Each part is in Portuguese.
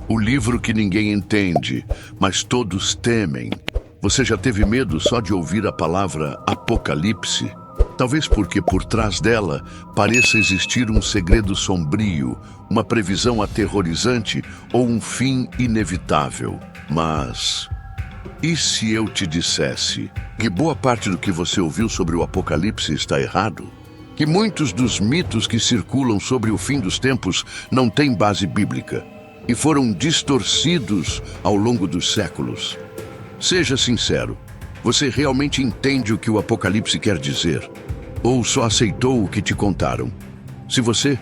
O livro que ninguém entende, mas todos temem. Você já teve medo só de ouvir a palavra Apocalipse? Talvez porque por trás dela pareça existir um segredo sombrio, uma previsão aterrorizante ou um fim inevitável. Mas e se eu te dissesse que boa parte do que você ouviu sobre o Apocalipse está errado? Que muitos dos mitos que circulam sobre o fim dos tempos não têm base bíblica e foram distorcidos ao longo dos séculos? Seja sincero, você realmente entende o que o Apocalipse quer dizer? Ou só aceitou o que te contaram? Se você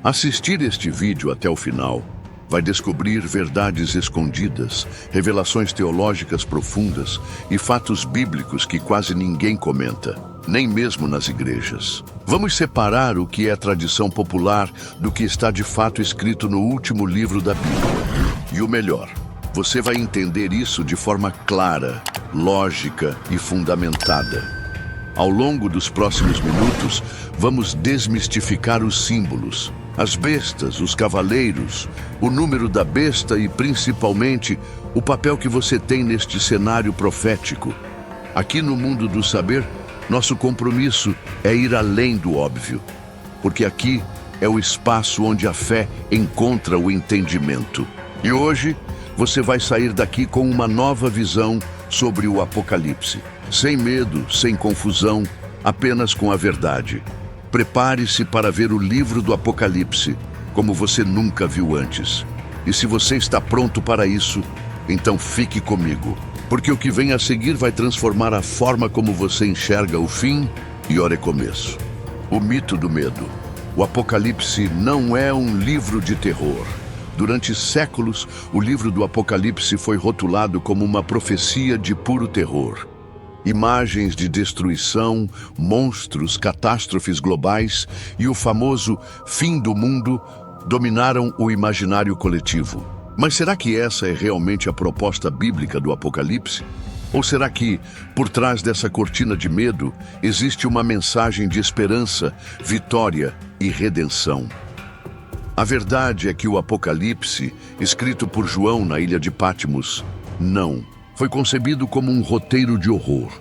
assistir este vídeo até o final, vai descobrir verdades escondidas, revelações teológicas profundas e fatos bíblicos que quase ninguém comenta, nem mesmo nas igrejas. Vamos separar o que é tradição popular do que está de fato escrito no último livro da Bíblia. E o melhor, você vai entender isso de forma clara, lógica e fundamentada. Ao longo dos próximos minutos, vamos desmistificar os símbolos, as bestas, os cavaleiros, o número da besta e, principalmente, o papel que você tem neste cenário profético. Aqui no Mundo do Saber, nosso compromisso é ir além do óbvio, porque aqui é o espaço onde a fé encontra o entendimento. E hoje, você vai sair daqui com uma nova visão sobre o Apocalipse. Sem medo, sem confusão, apenas com a verdade. Prepare-se para ver o livro do Apocalipse, como você nunca viu antes. E se você está pronto para isso, então fique comigo, porque o que vem a seguir vai transformar a forma como você enxerga o fim e o recomeço. O mito do medo. O Apocalipse não é um livro de terror. Durante séculos, o livro do Apocalipse foi rotulado como uma profecia de puro terror. Imagens de destruição, monstros, catástrofes globais e o famoso fim do mundo dominaram o imaginário coletivo. Mas será que essa é realmente a proposta bíblica do Apocalipse? Ou será que, por trás dessa cortina de medo, existe uma mensagem de esperança, vitória e redenção? A verdade é que o Apocalipse, escrito por João na ilha de Patmos, não foi concebido como um roteiro de horror,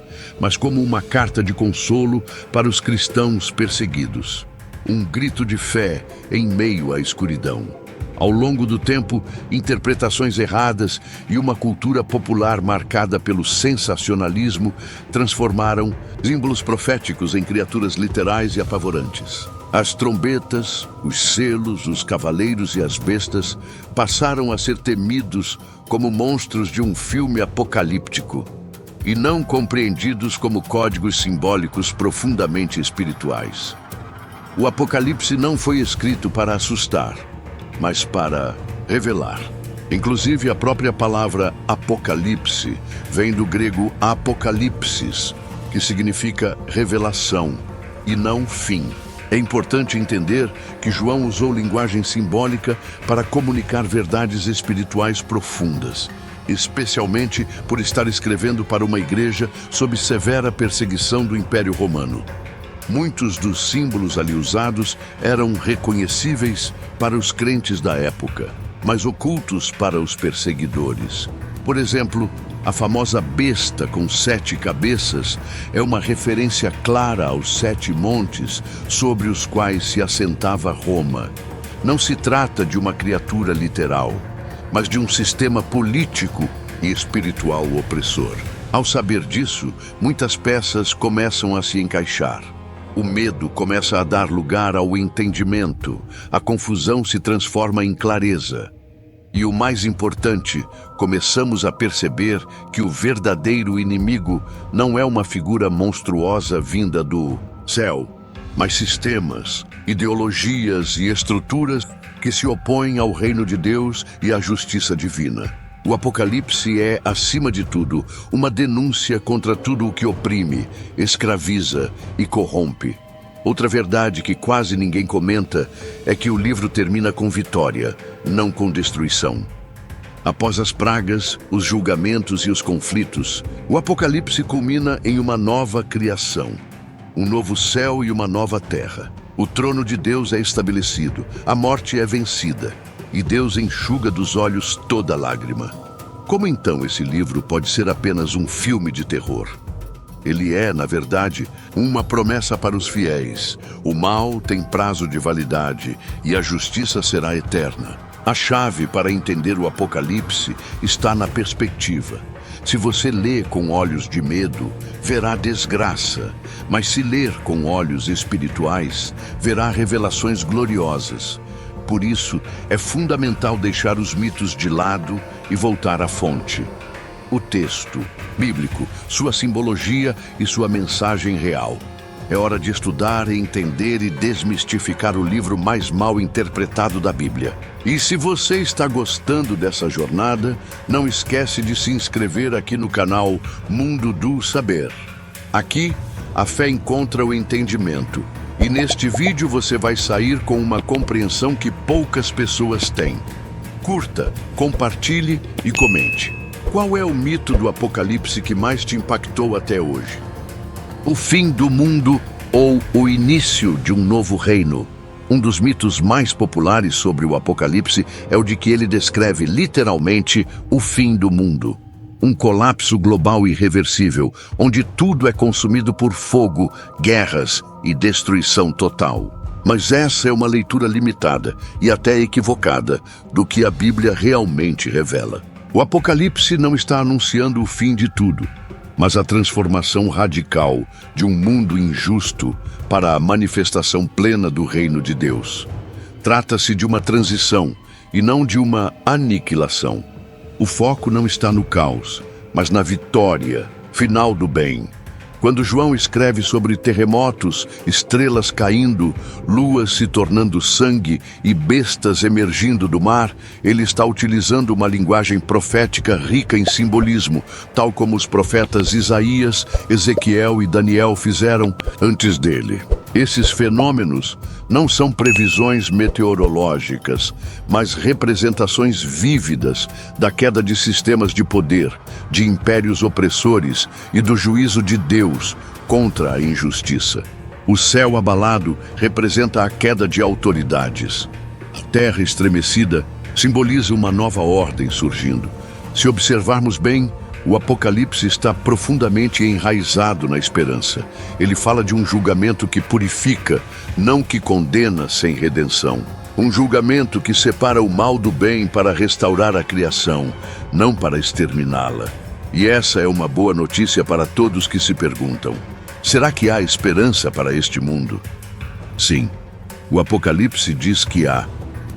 mas como uma carta de consolo para os cristãos perseguidos. Um grito de fé em meio à escuridão. Ao longo do tempo, interpretações erradas e uma cultura popular marcada pelo sensacionalismo transformaram símbolos proféticos em criaturas literais e apavorantes. As trombetas, os selos, os cavaleiros e as bestas passaram a ser temidos como monstros de um filme apocalíptico e não compreendidos como códigos simbólicos profundamente espirituais. O Apocalipse não foi escrito para assustar, mas para revelar. Inclusive, a própria palavra Apocalipse vem do grego apokalipsis, que significa revelação e não fim. É importante entender que João usou linguagem simbólica para comunicar verdades espirituais profundas, especialmente por estar escrevendo para uma igreja sob severa perseguição do Império Romano. Muitos dos símbolos ali usados eram reconhecíveis para os crentes da época, mas ocultos para os perseguidores. Por exemplo, a famosa besta com 7 cabeças é uma referência clara aos 7 montes sobre os quais se assentava Roma. Não se trata de uma criatura literal, mas de um sistema político e espiritual opressor. Ao saber disso, muitas peças começam a se encaixar. O medo começa a dar lugar ao entendimento, a confusão se transforma em clareza. E o mais importante, começamos a perceber que o verdadeiro inimigo não é uma figura monstruosa vinda do céu, mas sistemas, ideologias e estruturas que se opõem ao reino de Deus e à justiça divina. O Apocalipse é, acima de tudo, uma denúncia contra tudo o que oprime, escraviza e corrompe. Outra verdade que quase ninguém comenta é que o livro termina com vitória, não com destruição. Após as pragas, os julgamentos e os conflitos, o Apocalipse culmina em uma nova criação, um novo céu e uma nova terra. O trono de Deus é estabelecido, a morte é vencida, e Deus enxuga dos olhos toda lágrima. Como então esse livro pode ser apenas um filme de terror? Ele é, na verdade, uma promessa para os fiéis. O mal tem prazo de validade e a justiça será eterna. A chave para entender o Apocalipse está na perspectiva. Se você lê com olhos de medo, verá desgraça, mas se ler com olhos espirituais, verá revelações gloriosas. Por isso, é fundamental deixar os mitos de lado e voltar à fonte. O texto bíblico, sua simbologia e sua mensagem real. É hora de estudar, entender e desmistificar o livro mais mal interpretado da Bíblia. E se você está gostando dessa jornada, não esquece de se inscrever aqui no canal Mundo do Saber. Aqui, a fé encontra o entendimento. E neste vídeo você vai sair com uma compreensão que poucas pessoas têm. Curta, compartilhe e comente. Qual é o mito do Apocalipse que mais te impactou até hoje? O fim do mundo ou o início de um novo reino? Um dos mitos mais populares sobre o Apocalipse é o de que ele descreve literalmente o fim do mundo. Um colapso global irreversível, onde tudo é consumido por fogo, guerras e destruição total. Mas essa é uma leitura limitada e até equivocada do que a Bíblia realmente revela. O Apocalipse não está anunciando o fim de tudo, mas a transformação radical de um mundo injusto para a manifestação plena do reino de Deus. Trata-se de uma transição e não de uma aniquilação. O foco não está no caos, mas na vitória final do bem. Quando João escreve sobre terremotos, estrelas caindo, luas se tornando sangue e bestas emergindo do mar, ele está utilizando uma linguagem profética rica em simbolismo, tal como os profetas Isaías, Ezequiel e Daniel fizeram antes dele. Esses fenômenos não são previsões meteorológicas, mas representações vívidas da queda de sistemas de poder, de impérios opressores e do juízo de Deus contra a injustiça. O céu abalado representa a queda de autoridades. A terra estremecida simboliza uma nova ordem surgindo. Se observarmos bem, o Apocalipse está profundamente enraizado na esperança. Ele fala de um julgamento que purifica, não que condena sem redenção. Um julgamento que separa o mal do bem para restaurar a criação, não para exterminá-la. E essa é uma boa notícia para todos que se perguntam: será que há esperança para este mundo? Sim, o Apocalipse diz que há,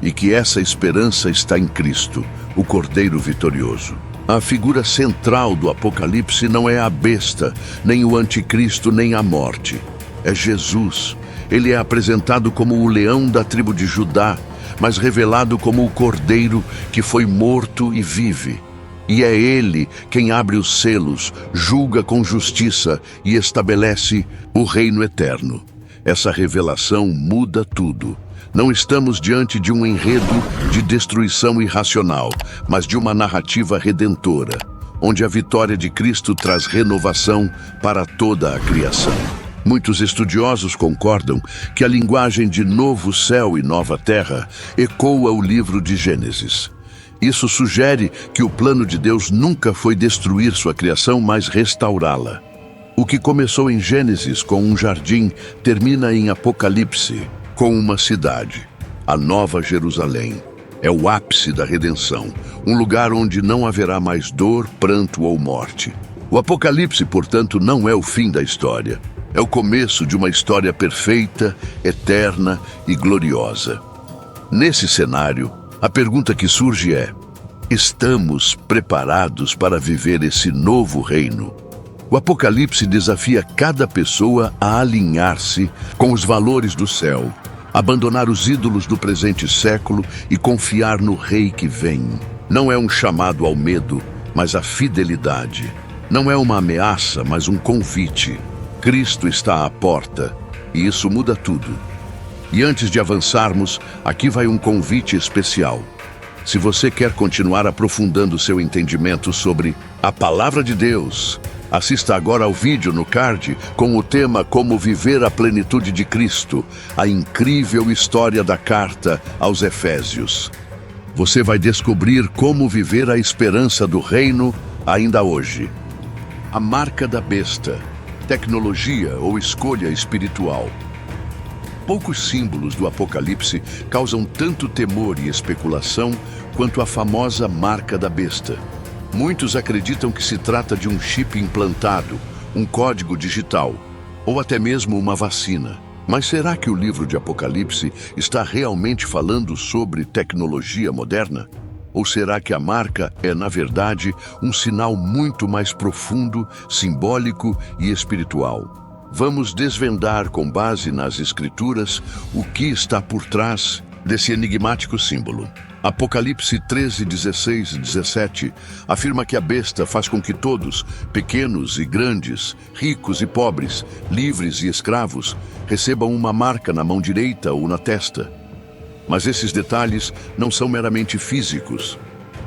e que essa esperança está em Cristo, o Cordeiro vitorioso. A figura central do Apocalipse não é a besta, nem o anticristo, nem a morte. É Jesus. Ele é apresentado como o leão da tribo de Judá, mas revelado como o cordeiro que foi morto e vive. E é ele quem abre os selos, julga com justiça e estabelece o reino eterno. Essa revelação muda tudo. Não estamos diante de um enredo de destruição irracional, mas de uma narrativa redentora, onde a vitória de Cristo traz renovação para toda a criação. Muitos estudiosos concordam que a linguagem de novo céu e nova terra ecoa o livro de Gênesis. Isso sugere que o plano de Deus nunca foi destruir sua criação, mas restaurá-la. O que começou em Gênesis com um jardim termina em Apocalipse com uma cidade, a Nova Jerusalém. É o ápice da redenção, um lugar onde não haverá mais dor, pranto ou morte. O Apocalipse, portanto, não é o fim da história. É o começo de uma história perfeita, eterna e gloriosa. Nesse cenário, a pergunta que surge é: estamos preparados para viver esse novo reino? O Apocalipse desafia cada pessoa a alinhar-se com os valores do céu, abandonar os ídolos do presente século e confiar no Rei que vem. Não é um chamado ao medo, mas à fidelidade. Não é uma ameaça, mas um convite. Cristo está à porta, e isso muda tudo. E antes de avançarmos, aqui vai um convite especial. Se você quer continuar aprofundando seu entendimento sobre a Palavra de Deus, assista agora ao vídeo no card com o tema Como Viver a Plenitude de Cristo, a incrível história da carta aos Efésios. você vai descobrir como viver a esperança do reino ainda hoje. A marca da besta, tecnologia ou escolha espiritual. Poucos símbolos do Apocalipse causam tanto temor e especulação quanto a famosa marca da besta. Muitos acreditam que se trata de um chip implantado, um código digital, ou até mesmo uma vacina. Mas será que o livro de Apocalipse está realmente falando sobre tecnologia moderna? Ou será que a marca é, na verdade, um sinal muito mais profundo, simbólico e espiritual? Vamos desvendar, com base nas Escrituras, o que está por trás desse enigmático símbolo. Apocalipse 13, 16 e 17 afirma que a besta faz com que todos, pequenos e grandes, ricos e pobres, livres e escravos, recebam uma marca na mão direita ou na testa. Mas esses detalhes não são meramente físicos.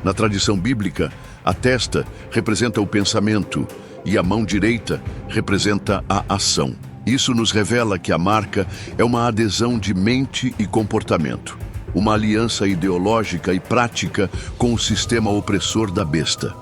Na tradição bíblica, a testa representa o pensamento e a mão direita representa a ação. Isso nos revela que a marca é uma adesão de mente e comportamento, uma aliança ideológica e prática com o sistema opressor da besta.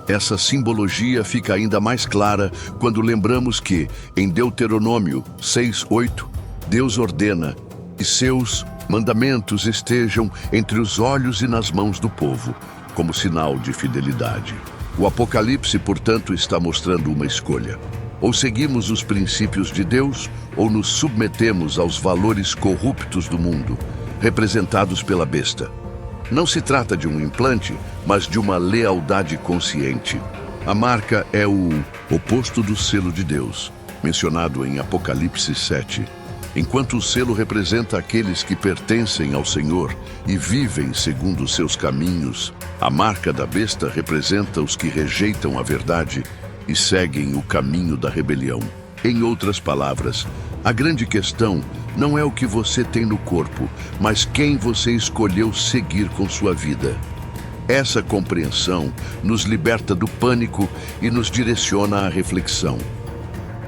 Essa simbologia fica ainda mais clara quando lembramos que, em Deuteronômio 6:8, Deus ordena que seus mandamentos estejam entre os olhos e nas mãos do povo, como sinal de fidelidade. O Apocalipse, portanto, está mostrando uma escolha. Ou seguimos os princípios de Deus, ou nos submetemos aos valores corruptos do mundo, representados pela besta. Não se trata de um implante, mas de uma lealdade consciente. A marca é o oposto do selo de Deus, mencionado em Apocalipse 7. Enquanto o selo representa aqueles que pertencem ao Senhor e vivem segundo os seus caminhos, a marca da besta representa os que rejeitam a verdade e seguem o caminho da rebelião. Em outras palavras, a grande questão não é o que você tem no corpo, mas quem você escolheu seguir com sua vida. Essa compreensão nos liberta do pânico e nos direciona à reflexão.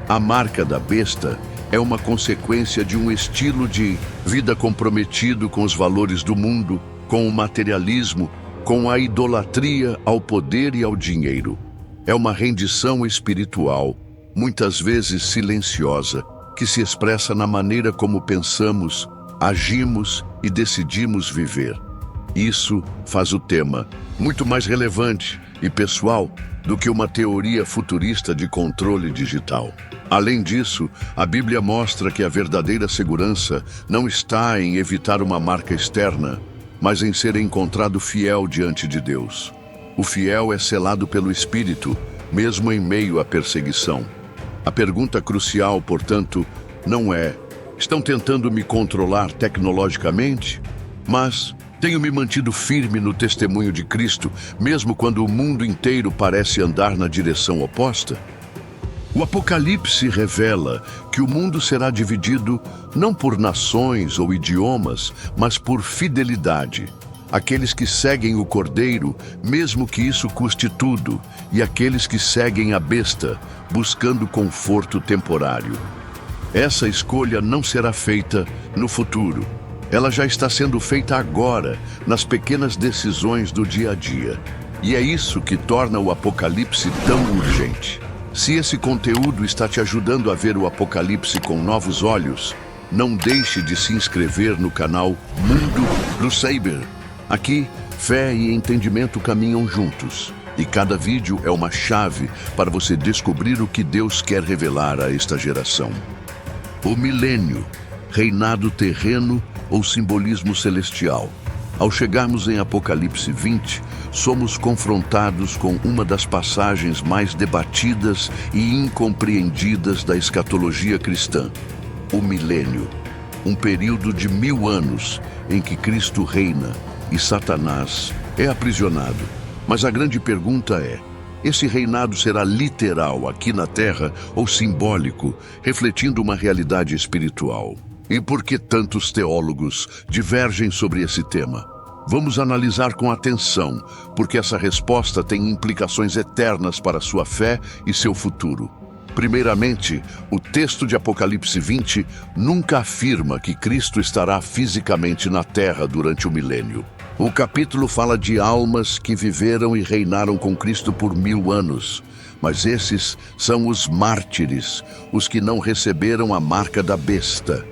A marca da besta é uma consequência de um estilo de vida comprometido com os valores do mundo, com o materialismo, com a idolatria ao poder e ao dinheiro. É uma rendição espiritual, muitas vezes silenciosa, que se expressa na maneira como pensamos, agimos e decidimos viver. Isso faz o tema muito mais relevante e pessoal do que uma teoria futurista de controle digital. Além disso, a Bíblia mostra que a verdadeira segurança não está em evitar uma marca externa, mas em ser encontrado fiel diante de Deus. O fiel é selado pelo Espírito, mesmo em meio à perseguição. A pergunta crucial, portanto, não é: estão tentando me controlar tecnologicamente? Mas tenho me mantido firme no testemunho de Cristo, mesmo quando o mundo inteiro parece andar na direção oposta? O Apocalipse revela que o mundo será dividido não por nações ou idiomas, mas por fidelidade. Aqueles que seguem o Cordeiro, mesmo que isso custe tudo, e aqueles que seguem a besta, buscando conforto temporário. Essa escolha não será feita no futuro. Ela já está sendo feita agora, nas pequenas decisões do dia a dia. E é isso que torna o Apocalipse tão urgente. Se esse conteúdo está te ajudando a ver o Apocalipse com novos olhos, não deixe de se inscrever no canal Mundo do Saber. Aqui, fé e entendimento caminham juntos, e cada vídeo é uma chave para você descobrir o que Deus quer revelar a esta geração. O milênio, reinado terreno ou simbolismo celestial. Ao chegarmos em Apocalipse 20, somos confrontados com uma das passagens mais debatidas e incompreendidas da escatologia cristã: o milênio, um período de 1000 anos em que Cristo reina e Satanás é aprisionado. Mas a grande pergunta é: esse reinado será literal aqui na Terra ou simbólico, refletindo uma realidade espiritual? E por que tantos teólogos divergem sobre esse tema? Vamos analisar com atenção, porque essa resposta tem implicações eternas para sua fé e seu futuro. Primeiramente, o texto de Apocalipse 20 nunca afirma que Cristo estará fisicamente na Terra durante o milênio. O capítulo fala de almas que viveram e reinaram com Cristo por 1000 anos. Mas esses são os mártires, os que não receberam a marca da besta.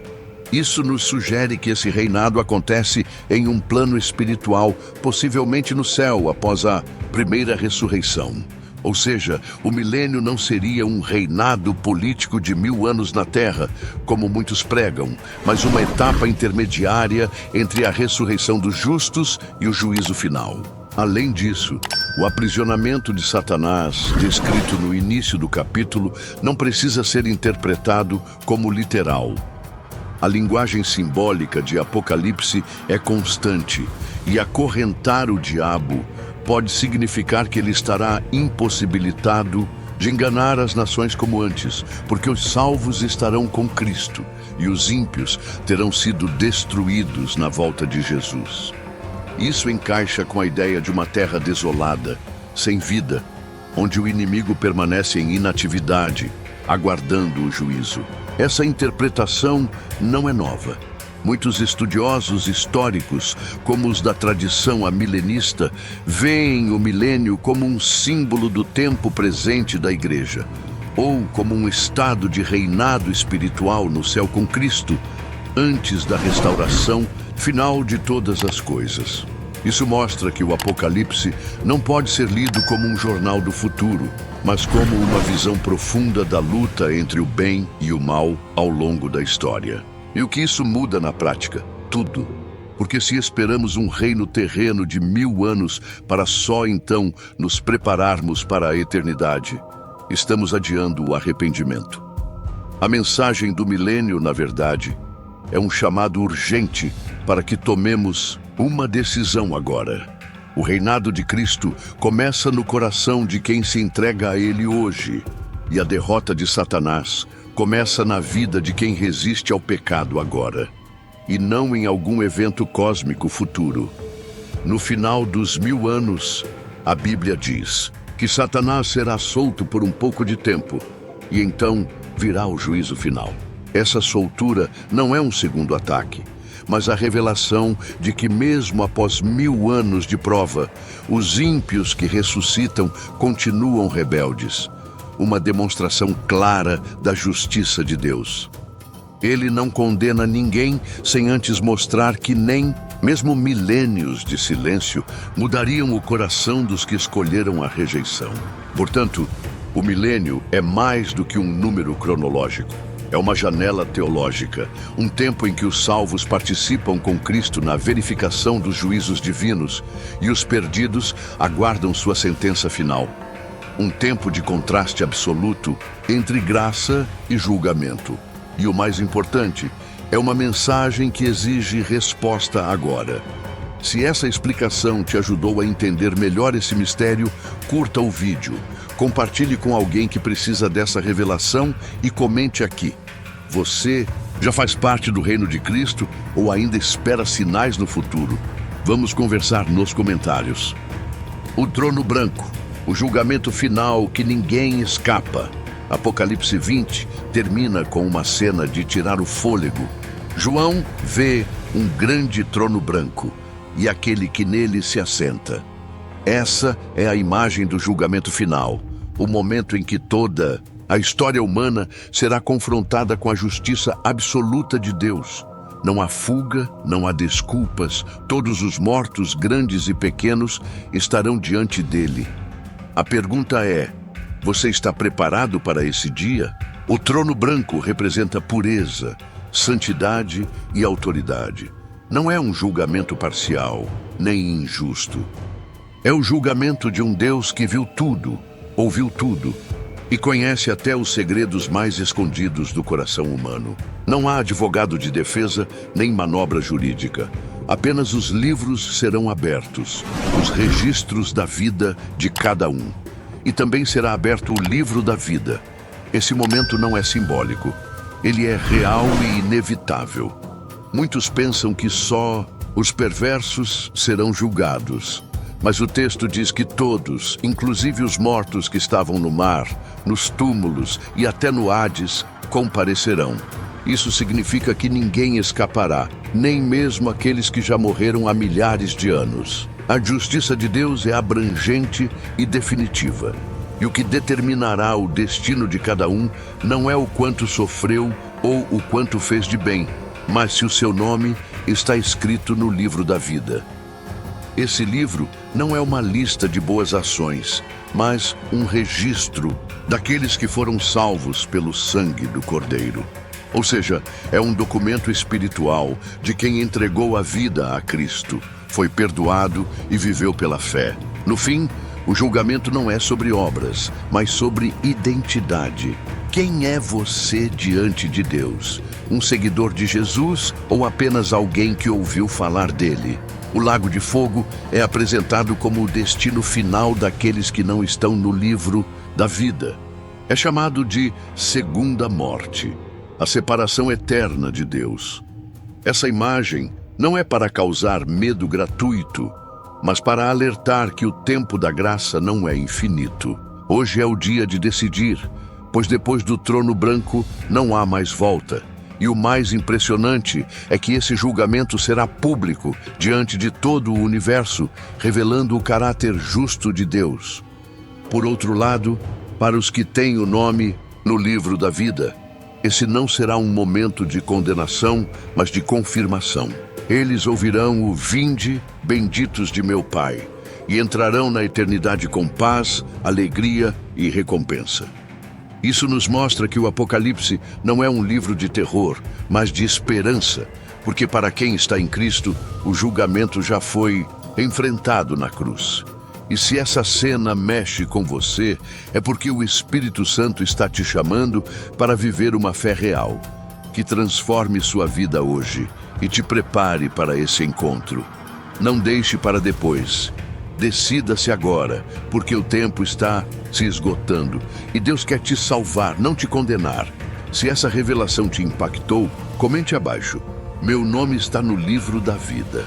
Isso nos sugere que esse reinado acontece em um plano espiritual, possivelmente no céu, após a primeira ressurreição. Ou seja, o milênio não seria um reinado político de 1000 anos na Terra, como muitos pregam, mas uma etapa intermediária entre a ressurreição dos justos e o juízo final. Além disso, o aprisionamento de Satanás, descrito no início do capítulo, não precisa ser interpretado como literal. A linguagem simbólica de Apocalipse é constante, e acorrentar o diabo pode significar que ele estará impossibilitado de enganar as nações como antes, porque os salvos estarão com Cristo e os ímpios terão sido destruídos na volta de Jesus. Isso encaixa com a ideia de uma terra desolada, sem vida, onde o inimigo permanece em inatividade, aguardando o juízo. Essa interpretação não é nova. Muitos estudiosos históricos, como os da tradição amilenista, veem o milênio como um símbolo do tempo presente da Igreja, ou como um estado de reinado espiritual no céu com Cristo, antes da restauração final de todas as coisas. Isso mostra que o Apocalipse não pode ser lido como um jornal do futuro, mas como uma visão profunda da luta entre o bem e o mal ao longo da história. E o que isso muda na prática? Tudo. Porque se esperamos um reino terreno de 1000 anos para só então nos prepararmos para a eternidade, estamos adiando o arrependimento. A mensagem do milênio, na verdade, é um chamado urgente para que tomemos uma decisão agora. O reinado de Cristo começa no coração de quem se entrega a Ele hoje, e a derrota de Satanás começa na vida de quem resiste ao pecado agora, e não em algum evento cósmico futuro. No final dos 1000 anos, a Bíblia diz que Satanás será solto por um pouco de tempo, e então virá o juízo final. Essa soltura não é um segundo ataque, mas a revelação de que mesmo após 1000 anos de prova, os ímpios que ressuscitam continuam rebeldes. Uma demonstração clara da justiça de Deus. Ele não condena ninguém sem antes mostrar que nem, mesmo milênios de silêncio, mudariam o coração dos que escolheram a rejeição. Portanto, o milênio é mais do que um número cronológico. É uma janela teológica, um tempo em que os salvos participam com Cristo na verificação dos juízos divinos e os perdidos aguardam sua sentença final. Um tempo de contraste absoluto entre graça e julgamento. E o mais importante, é uma mensagem que exige resposta agora. Se essa explicação te ajudou a entender melhor esse mistério, curta o vídeo, compartilhe com alguém que precisa dessa revelação e comente aqui. Você já faz parte do reino de Cristo ou ainda espera sinais no futuro? Vamos conversar nos comentários. O trono branco. O julgamento final que ninguém escapa. Apocalipse 20 termina com uma cena de tirar o fôlego. João vê um grande trono branco e aquele que nele se assenta. Essa é a imagem do julgamento final, o momento em que toda a história humana será confrontada com a justiça absoluta de Deus. Não há fuga, não há desculpas, todos os mortos, grandes e pequenos, estarão diante dele. A pergunta é: você está preparado para esse dia? O trono branco representa pureza, santidade e autoridade. Não é um julgamento parcial, nem injusto. É o julgamento de um Deus que viu tudo, ouviu tudo e conhece até os segredos mais escondidos do coração humano. Não há advogado de defesa nem manobra jurídica. Apenas os livros serão abertos, os registros da vida de cada um. E também será aberto o livro da vida. Esse momento não é simbólico. Ele é real e inevitável. Muitos pensam que só os perversos serão julgados. Mas o texto diz que todos, inclusive os mortos que estavam no mar, nos túmulos e até no Hades, comparecerão. Isso significa que ninguém escapará, nem mesmo aqueles que já morreram há milhares de anos. A justiça de Deus é abrangente e definitiva. E o que determinará o destino de cada um não é o quanto sofreu ou o quanto fez de bem, mas se o seu nome está escrito no livro da vida. Esse livro não é uma lista de boas ações, mas um registro daqueles que foram salvos pelo sangue do Cordeiro. Ou seja, é um documento espiritual de quem entregou a vida a Cristo, foi perdoado e viveu pela fé. No fim, o julgamento não é sobre obras, mas sobre identidade. Quem é você diante de Deus? Um seguidor de Jesus ou apenas alguém que ouviu falar dele? O Lago de Fogo é apresentado como o destino final daqueles que não estão no livro da vida. É chamado de segunda morte, a separação eterna de Deus. Essa imagem não é para causar medo gratuito, mas para alertar que o tempo da graça não é infinito. Hoje é o dia de decidir, pois depois do trono branco não há mais volta. E o mais impressionante é que esse julgamento será público diante de todo o universo, revelando o caráter justo de Deus. Por outro lado, para os que têm o nome no livro da vida, esse não será um momento de condenação, mas de confirmação. Eles ouvirão o "Vinde, benditos de meu Pai", e entrarão na eternidade com paz, alegria e recompensa. Isso nos mostra que o Apocalipse não é um livro de terror, mas de esperança, porque para quem está em Cristo, o julgamento já foi enfrentado na cruz. E se essa cena mexe com você, é porque o Espírito Santo está te chamando para viver uma fé real, que transforme sua vida hoje e te prepare para esse encontro. Não deixe para depois. Decida-se agora, porque o tempo está se esgotando e Deus quer te salvar, não te condenar. Se essa revelação te impactou, comente abaixo. Meu nome está no livro da vida.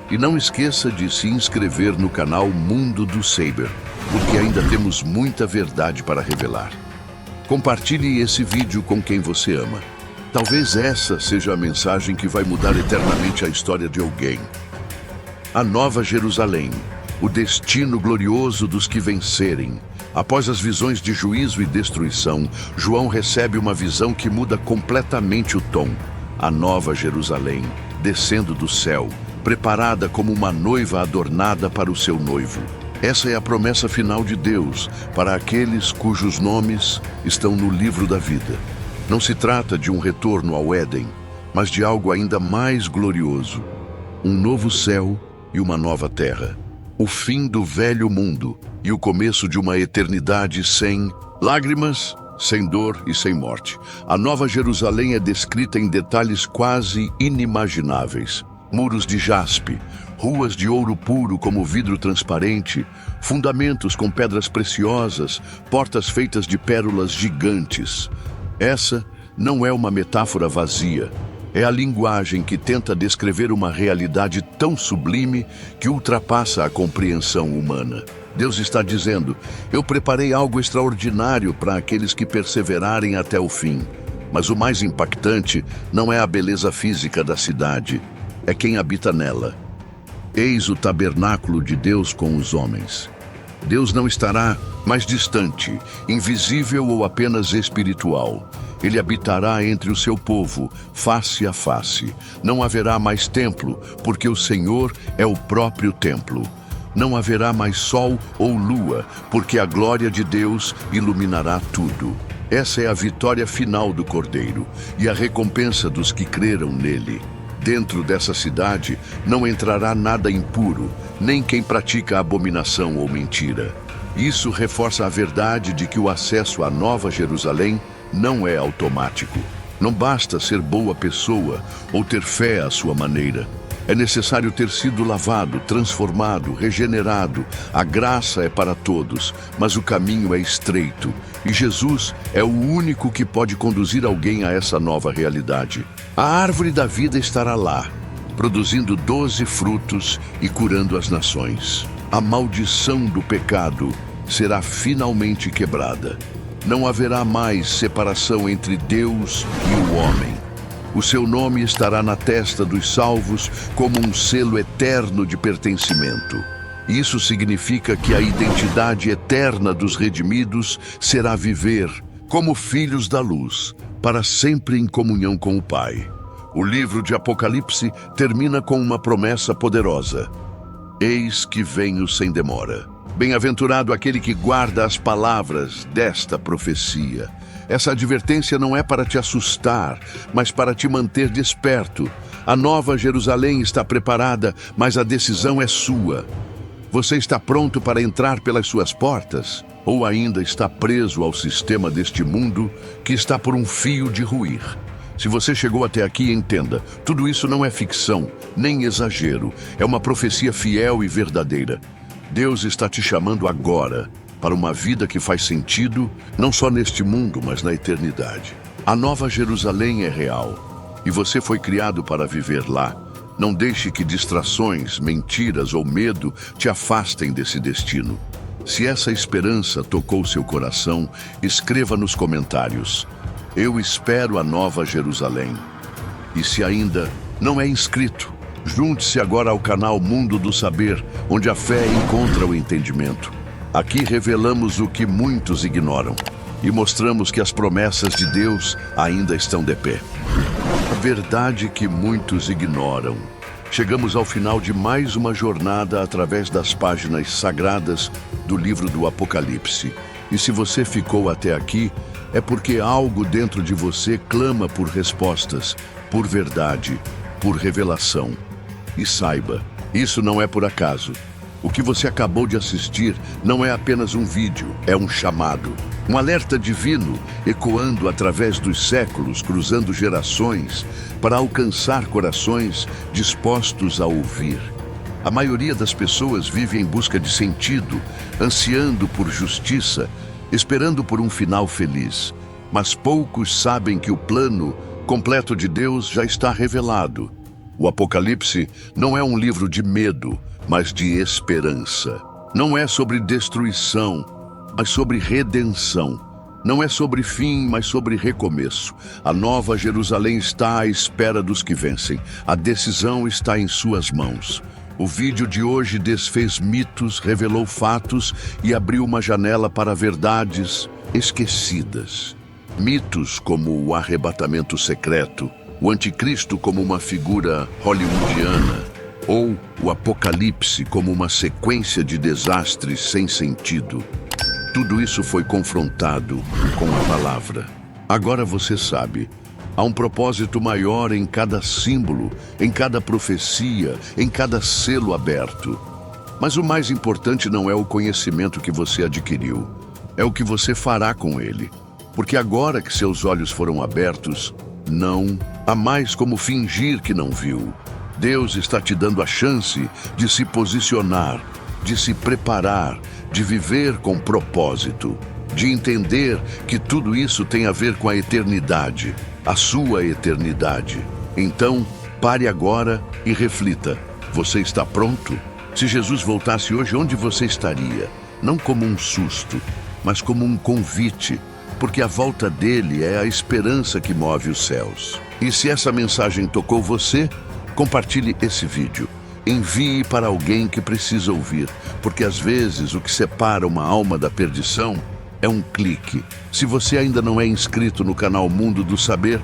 E não esqueça de se inscrever no canal Mundo do Saber, porque ainda temos muita verdade para revelar. Compartilhe esse vídeo com quem você ama. Talvez essa seja a mensagem que vai mudar eternamente a história de alguém. A Nova Jerusalém, o destino glorioso dos que vencerem. Após as visões de juízo e destruição, João recebe uma visão que muda completamente o tom. A Nova Jerusalém, descendo do céu, preparada como uma noiva adornada para o seu noivo. Essa é a promessa final de Deus para aqueles cujos nomes estão no livro da vida. Não se trata de um retorno ao Éden, mas de algo ainda mais glorioso. Um novo céu e uma nova terra. O fim do velho mundo e o começo de uma eternidade sem lágrimas, sem dor e sem morte. A Nova Jerusalém é descrita em detalhes quase inimagináveis. Muros de jaspe, ruas de ouro puro como vidro transparente, fundamentos com pedras preciosas, portas feitas de pérolas gigantes. Essa não é uma metáfora vazia. É a linguagem que tenta descrever uma realidade tão sublime que ultrapassa a compreensão humana. Deus está dizendo: eu preparei algo extraordinário para aqueles que perseverarem até o fim. Mas o mais impactante não é a beleza física da cidade, é quem habita nela. Eis o tabernáculo de Deus com os homens. Deus não estará mais distante, invisível ou apenas espiritual. Ele habitará entre o seu povo, face a face. Não haverá mais templo, porque o Senhor é o próprio templo. Não haverá mais sol ou lua, porque a glória de Deus iluminará tudo. Essa é a vitória final do Cordeiro e a recompensa dos que creram nele. Dentro dessa cidade não entrará nada impuro, nem quem pratica abominação ou mentira. Isso reforça a verdade de que o acesso à Nova Jerusalém não é automático. Não basta ser boa pessoa ou ter fé à sua maneira. É necessário ter sido lavado, transformado, regenerado. A graça é para todos, mas o caminho é estreito. E Jesus é o único que pode conduzir alguém a essa nova realidade. A árvore da vida estará lá, produzindo 12 frutos e curando as nações. A maldição do pecado será finalmente quebrada. Não haverá mais separação entre Deus e o homem. O seu nome estará na testa dos salvos como um selo eterno de pertencimento. Isso significa que a identidade eterna dos redimidos será viver como filhos da luz, para sempre em comunhão com o Pai. O livro de Apocalipse termina com uma promessa poderosa. Eis que venho sem demora. Bem-aventurado aquele que guarda as palavras desta profecia. Essa advertência não é para te assustar, mas para te manter desperto. A nova Jerusalém está preparada, mas a decisão é sua. Você está pronto para entrar pelas suas portas? Ou ainda está preso ao sistema deste mundo que está por um fio de ruir? Se você chegou até aqui, entenda, tudo isso não é ficção, nem exagero. É uma profecia fiel e verdadeira. Deus está te chamando agora para uma vida que faz sentido, não só neste mundo, mas na eternidade. A nova Jerusalém é real e você foi criado para viver lá. Não deixe que distrações, mentiras ou medo te afastem desse destino. Se essa esperança tocou seu coração, escreva nos comentários: eu espero a nova Jerusalém. E se ainda não é inscrito, junte-se agora ao canal Mundo do Saber, onde a fé encontra o entendimento. Aqui revelamos o que muitos ignoram e mostramos que as promessas de Deus ainda estão de pé. A verdade que muitos ignoram. Chegamos ao final de mais uma jornada através das páginas sagradas do livro do Apocalipse. E se você ficou até aqui, é porque algo dentro de você clama por respostas, por verdade, por revelação. E saiba, isso não é por acaso. O que você acabou de assistir não é apenas um vídeo, é um chamado. Um alerta divino ecoando através dos séculos, cruzando gerações, para alcançar corações dispostos a ouvir. A maioria das pessoas vive em busca de sentido, ansiando por justiça, esperando por um final feliz. Mas poucos sabem que o plano completo de Deus já está revelado. O Apocalipse não é um livro de medo, mas de esperança. Não é sobre destruição, mas sobre redenção. Não é sobre fim, mas sobre recomeço. A nova Jerusalém está à espera dos que vencem. A decisão está em suas mãos. O vídeo de hoje desfez mitos, revelou fatos e abriu uma janela para verdades esquecidas. Mitos como o arrebatamento secreto, o anticristo como uma figura hollywoodiana, ou o Apocalipse como uma sequência de desastres sem sentido. Tudo isso foi confrontado com a palavra. Agora você sabe, há um propósito maior em cada símbolo, em cada profecia, em cada selo aberto. Mas o mais importante não é o conhecimento que você adquiriu, é o que você fará com ele. Porque agora que seus olhos foram abertos, não há mais como fingir que não viu. Deus está te dando a chance de se posicionar, de se preparar, de viver com propósito, de entender que tudo isso tem a ver com a eternidade, a sua eternidade. Então, pare agora e reflita. Você está pronto? Se Jesus voltasse hoje, onde você estaria? Não como um susto, mas como um convite, porque a volta dele é a esperança que move os céus. E se essa mensagem tocou você, compartilhe esse vídeo. Envie para alguém que precisa ouvir, porque às vezes o que separa uma alma da perdição é um clique. Se você ainda não é inscrito no canal Mundo do Saber,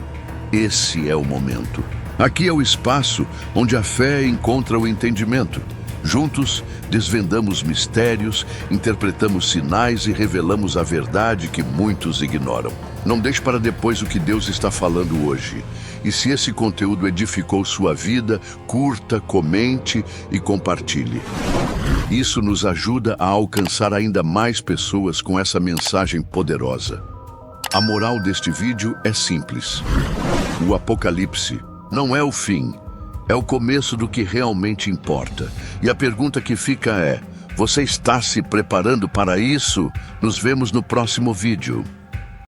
esse é o momento. Aqui é o espaço onde a fé encontra o entendimento. Juntos, desvendamos mistérios, interpretamos sinais e revelamos a verdade que muitos ignoram. Não deixe para depois o que Deus está falando hoje. E se esse conteúdo edificou sua vida, curta, comente e compartilhe. Isso nos ajuda a alcançar ainda mais pessoas com essa mensagem poderosa. A moral deste vídeo é simples. O Apocalipse não é o fim, é o começo do que realmente importa. E a pergunta que fica é: você está se preparando para isso? Nos vemos no próximo vídeo.